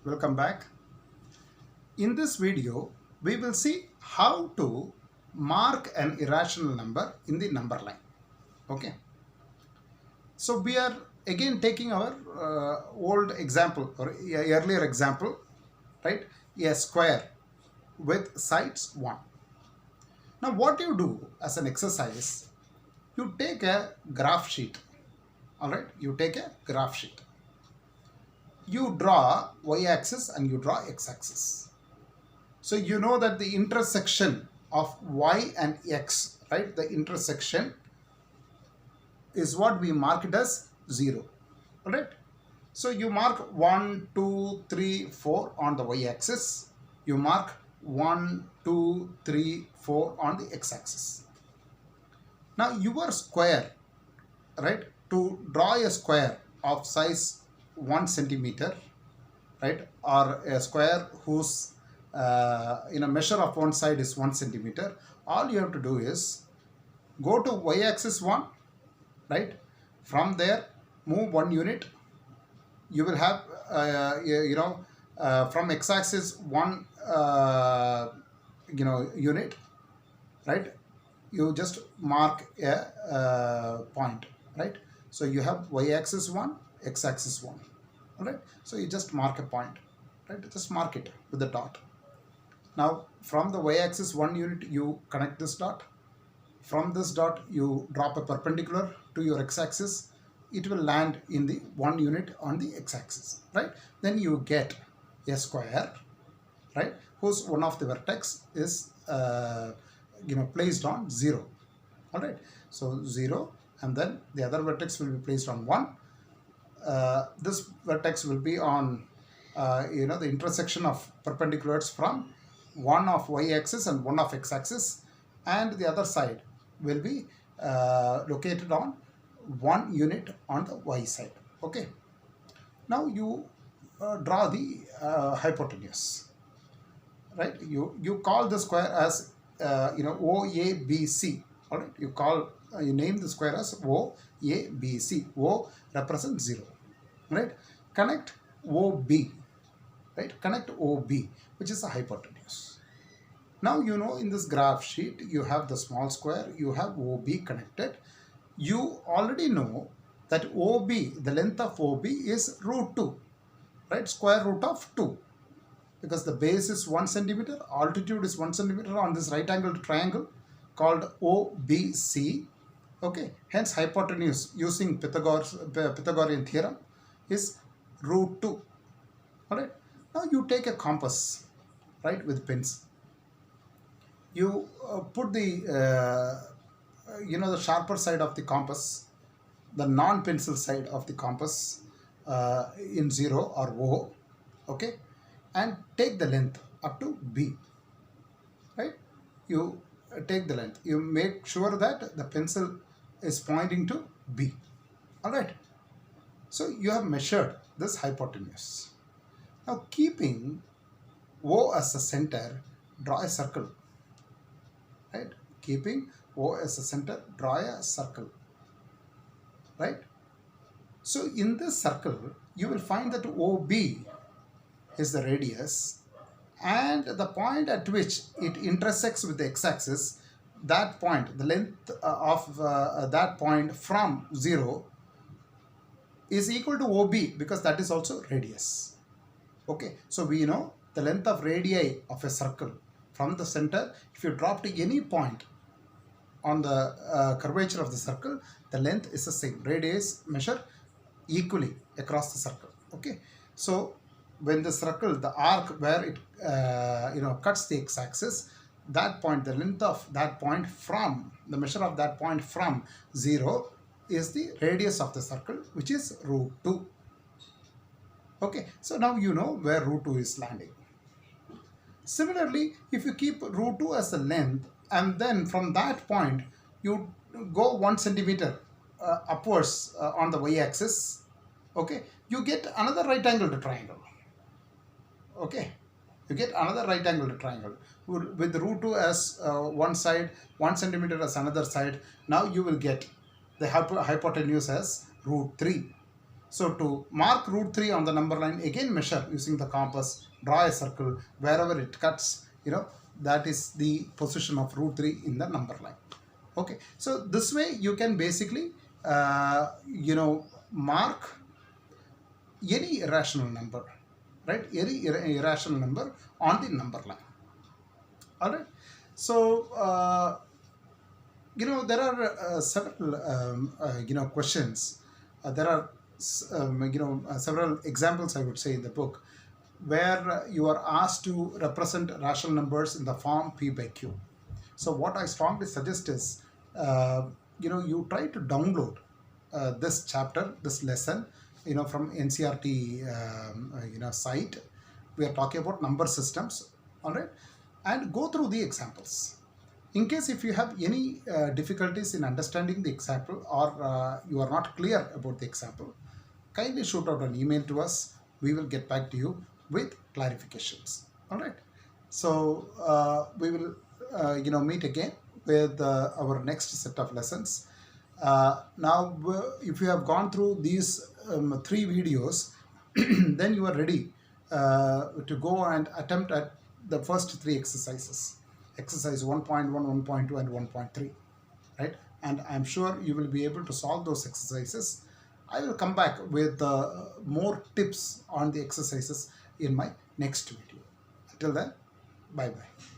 welcome back. In this video, we will see how to mark an irrational number in the number line. Okay. So we are again taking our old example or earlier example, right? A square with sides 1. Now what you do as an exercise, you take a graph sheet. All right, you take a graph sheet. You draw y-axis and you draw x-axis. So you know that the intersection of y and x, right, the intersection is what we mark it as 0, right? So you mark 1, 2, 3, 4 on the y-axis. You mark 1, 2, 3, 4 on the x-axis. Now your square, right, to draw a square of size 1 centimeter, right, or a square whose measure of one side is 1 centimeter, all you have to do is go to y-axis 1, right? From there, move 1 unit. You will have from x-axis 1 unit, right? You just mark a point, right? So you have y-axis 1, x-axis 1, all right? So you just mark a point, right? Just mark it with the dot. Now from the y-axis 1 unit, you connect this dot. From this dot, you drop a perpendicular to your x-axis. It will land in the 1 unit on the x-axis, right? Then you get a square, right, whose one of the vertex is placed on 0. All right, so 0, and then the other vertex will be placed on 1. This vertex will be on the intersection of perpendiculars from 1 of y-axis and 1 of x-axis, and the other side will be located on 1 unit on the y side. Okay, now you draw the hypotenuse, right? You call the square as OABC. All right, you name the square as OABC. O represents 0, right? Connect OB, right? Connect OB, which is the hypotenuse. Now you know in this graph sheet you have the small square, you have OB connected. You already know that OB, the length of OB is root 2, right? Square root of 2, because the base is 1 centimeter, altitude is 1 centimeter on this right angled triangle called OBC. Okay, hence hypotenuse using Pythagorean theorem is root 2. All right, now you take a compass, right, with pins. You put the the sharper side of the compass, the non-pencil side of the compass in 0 or O, okay, and take the length up to B, right? You take the length. You make sure that the pencil is pointing to B, all right? So you have measured this hypotenuse. Now keeping O as the center, draw a circle, right? Keeping O as a center, draw a circle, right? So in this circle, you will find that OB is the radius, and the point at which it intersects with the x-axis, that point, the length of that point from 0 is equal to OB, because that is also radius. Okay, so we know the length of radii of a circle from the center. If you drop to any point on the curvature of the circle, the length is the same. Radius measure equally across the circle. Okay, so when the circle, the arc where it cuts the x-axis, that point, the length of that point from the measure of that point from 0 is the radius of the circle, which is root 2. Okay, so now you know where root 2 is landing. Similarly, if you keep root 2 as the length, and then from that point you go 1 centimeter upwards on the y-axis, okay, you get another right angled triangle. Okay, you get another right angled triangle with root 2 as one side, 1 centimeter as another side. Now you will get the hypotenuse as root 3. So to mark root 3 on the number line, again measure using the compass, draw a circle wherever it cuts, that is the position of root 3 in the number line. Okay, so this way you can basically, mark any irrational number, right? Any irrational number on the number line. All right. So, there are several, questions. There are, several examples, I would say, in the book where you are asked to represent rational numbers in the form P by Q. So what I strongly suggest is, you try to download this chapter, this lesson, from NCRT, site. We are talking about number systems, all right, and go through the examples. In case if you have any difficulties in understanding the example, or you are not clear about the example, kindly shoot out an email to us. We will get back to you with clarifications. All right. So we will, meet again with our next set of lessons. Now, if you have gone through these 3 videos, then you are ready to go and attempt at the first 3 exercises. Exercise 1.1, 1.2, and 1.3, right? And I'm sure you will be able to solve those exercises. I will come back with more tips on the exercises in my next video. Until then, bye-bye.